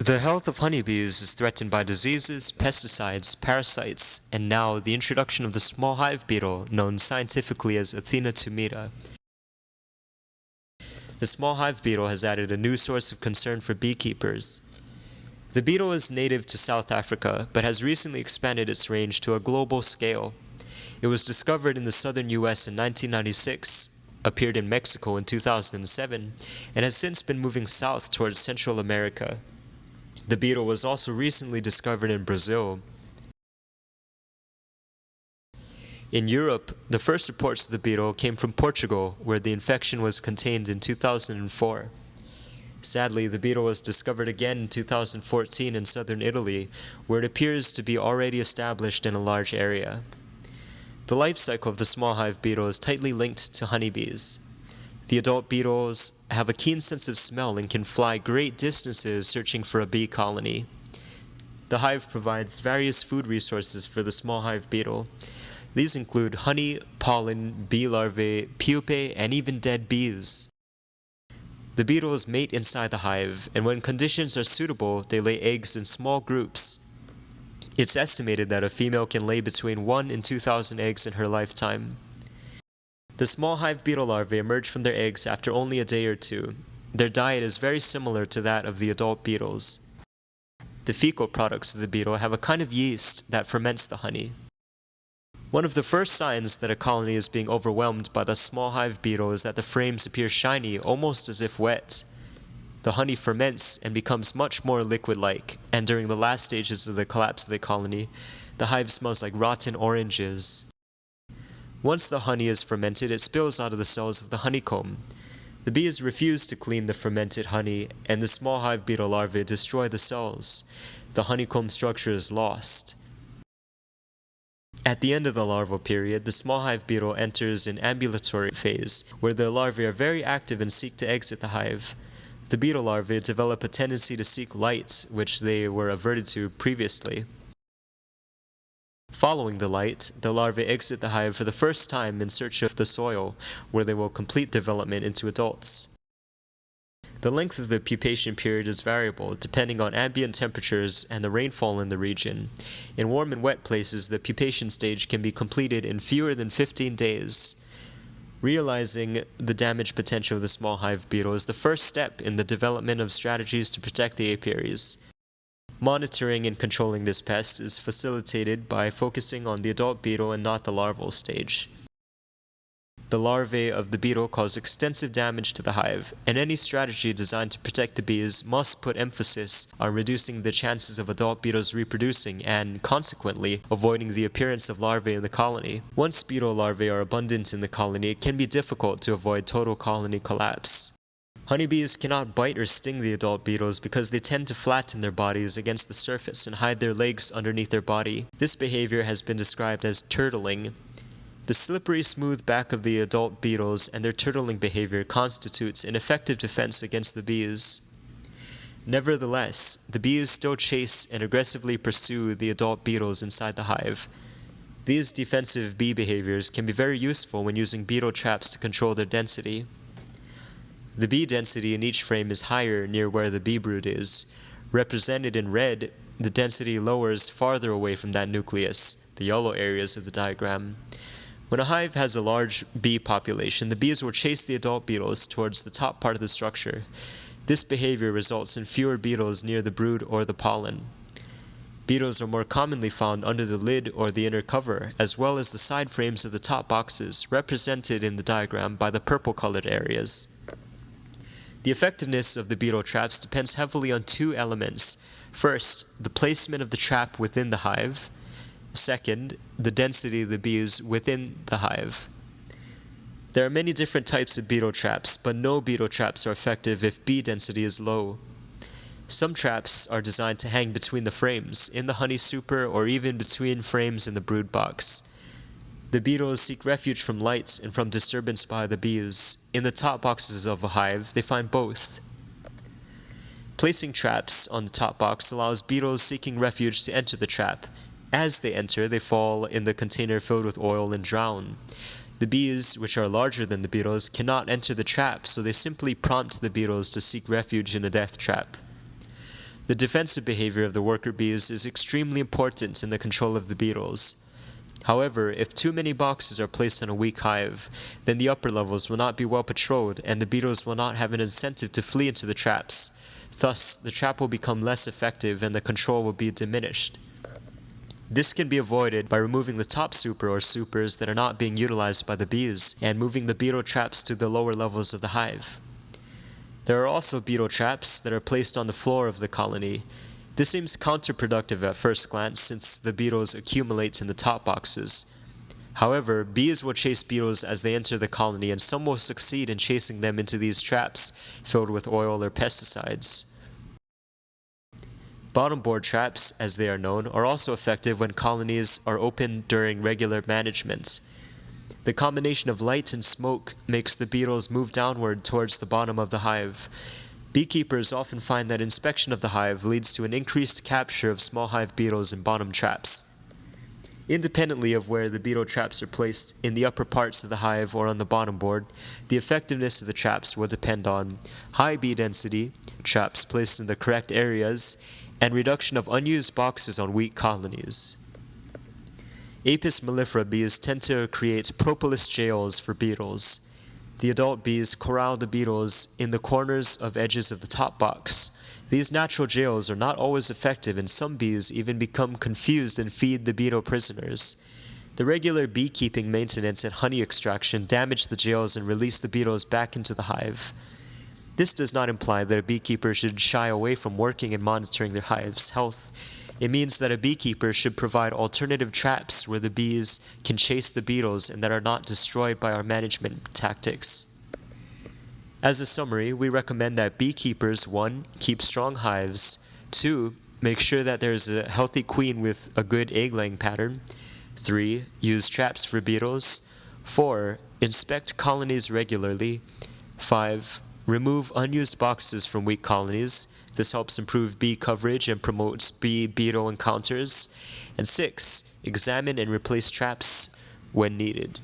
The health of honeybees is threatened by diseases, pesticides, parasites, and now the introduction of the small hive beetle, known scientifically as Athena tumida. The small hive beetle has added a new source of concern for beekeepers. The beetle is native to South Africa, but has recently expanded its range to a global scale. It was discovered in the southern US in 1996, appeared in Mexico in 2007, and has since been moving south towards Central America. The beetle was also recently discovered in Brazil. In Europe, the first reports of the beetle came from Portugal, where the infection was contained in 2004. Sadly, the beetle was discovered again in 2014 in southern Italy, where it appears to be already established in a large area. The life cycle of the small hive beetle is tightly linked to honeybees. The adult beetles have a keen sense of smell and can fly great distances searching for a bee colony. The hive provides various food resources for the small hive beetle. These include honey, pollen, bee larvae, pupae, and even dead bees. The beetles mate inside the hive, and when conditions are suitable, they lay eggs in small groups. It's estimated that a female can lay between 1 and 2,000 eggs in her lifetime. The small hive beetle larvae emerge from their eggs after only a day or two. Their diet is very similar to that of the adult beetles. The fecal products of the beetle have a kind of yeast that ferments the honey. One of the first signs that a colony is being overwhelmed by the small hive beetle is that the frames appear shiny, almost as if wet. The honey ferments and becomes much more liquid-like, and during the last stages of the collapse of the colony, the hive smells like rotten oranges. Once the honey is fermented, it spills out of the cells of the honeycomb. The bees refuse to clean the fermented honey, and the small hive beetle larvae destroy the cells. The honeycomb structure is lost. At the end of the larval period, the small hive beetle enters an ambulatory phase, where the larvae are very active and seek to exit the hive. The beetle larvae develop a tendency to seek light, which they were averted to previously. Following the light, the larvae exit the hive for the first time in search of the soil, where they will complete development into adults. The length of the pupation period is variable, depending on ambient temperatures and the rainfall in the region. In warm and wet places, the pupation stage can be completed in fewer than 15 days. Realizing the damage potential of the small hive beetle is the first step in the development of strategies to protect the apiaries. Monitoring and controlling this pest is facilitated by focusing on the adult beetle and not the larval stage. The larvae of the beetle cause extensive damage to the hive, and any strategy designed to protect the bees must put emphasis on reducing the chances of adult beetles reproducing and, consequently, avoiding the appearance of larvae in the colony. Once beetle larvae are abundant in the colony, it can be difficult to avoid total colony collapse. Honeybees cannot bite or sting the adult beetles because they tend to flatten their bodies against the surface and hide their legs underneath their body. This behavior has been described as turtling. The slippery smooth back of the adult beetles and their turtling behavior constitutes an effective defense against the bees. Nevertheless, the bees still chase and aggressively pursue the adult beetles inside the hive. These defensive bee behaviors can be very useful when using beetle traps to control their density. The bee density in each frame is higher near where the bee brood is. Represented in red, the density lowers farther away from that nucleus, the yellow areas of the diagram. When a hive has a large bee population, the bees will chase the adult beetles towards the top part of the structure. This behavior results in fewer beetles near the brood or the pollen. Beetles are more commonly found under the lid or the inner cover, as well as the side frames of the top boxes, represented in the diagram by the purple-colored areas. The effectiveness of the beetle traps depends heavily on two elements. First, the placement of the trap within the hive. Second, the density of the bees within the hive. There are many different types of beetle traps, but no beetle traps are effective if bee density is low. Some traps are designed to hang between the frames, in the honey super, or even between frames in the brood box. The beetles seek refuge from light and from disturbance by the bees. In the top boxes of a hive, they find both. Placing traps on the top box allows beetles seeking refuge to enter the trap. As they enter, they fall in the container filled with oil and drown. The bees, which are larger than the beetles, cannot enter the trap, so they simply prompt the beetles to seek refuge in a death trap. The defensive behavior of the worker bees is extremely important in the control of the beetles. However, if too many boxes are placed on a weak hive, then the upper levels will not be well patrolled and the beetles will not have an incentive to flee into the traps. Thus, the trap will become less effective and the control will be diminished. This can be avoided by removing the top super or supers that are not being utilized by the bees and moving the beetle traps to the lower levels of the hive. There are also beetle traps that are placed on the floor of the colony. This seems counterproductive at first glance since the beetles accumulate in the top boxes. However, bees will chase beetles as they enter the colony and some will succeed in chasing them into these traps filled with oil or pesticides. Bottom board traps, as they are known, are also effective when colonies are open during regular management. The combination of light and smoke makes the beetles move downward towards the bottom of the hive. Beekeepers often find that inspection of the hive leads to an increased capture of small hive beetles in bottom traps. Independently of where the beetle traps are placed in the upper parts of the hive or on the bottom board, the effectiveness of the traps will depend on high bee density, traps placed in the correct areas, and reduction of unused boxes on weak colonies. Apis mellifera bees tend to create propolis jails for beetles. The adult bees corral the beetles in the corners of edges of the top box. These natural jails are not always effective and some bees even become confused and feed the beetle prisoners. The regular beekeeping maintenance and honey extraction damage the jails and release the beetles back into the hive. This does not imply that a beekeeper should shy away from working and monitoring their hive's health. It means that a beekeeper should provide alternative traps where the bees can chase the beetles and that are not destroyed by our management tactics. As a summary, we recommend that beekeepers 1. Keep strong hives, 2. Make sure that there is a healthy queen with a good egg-laying pattern, 3. Use traps for beetles, 4. Inspect colonies regularly, 5. Remove unused boxes from weak colonies. This helps improve bee coverage and promotes bee-beetle encounters. And 6. Examine and replace traps when needed.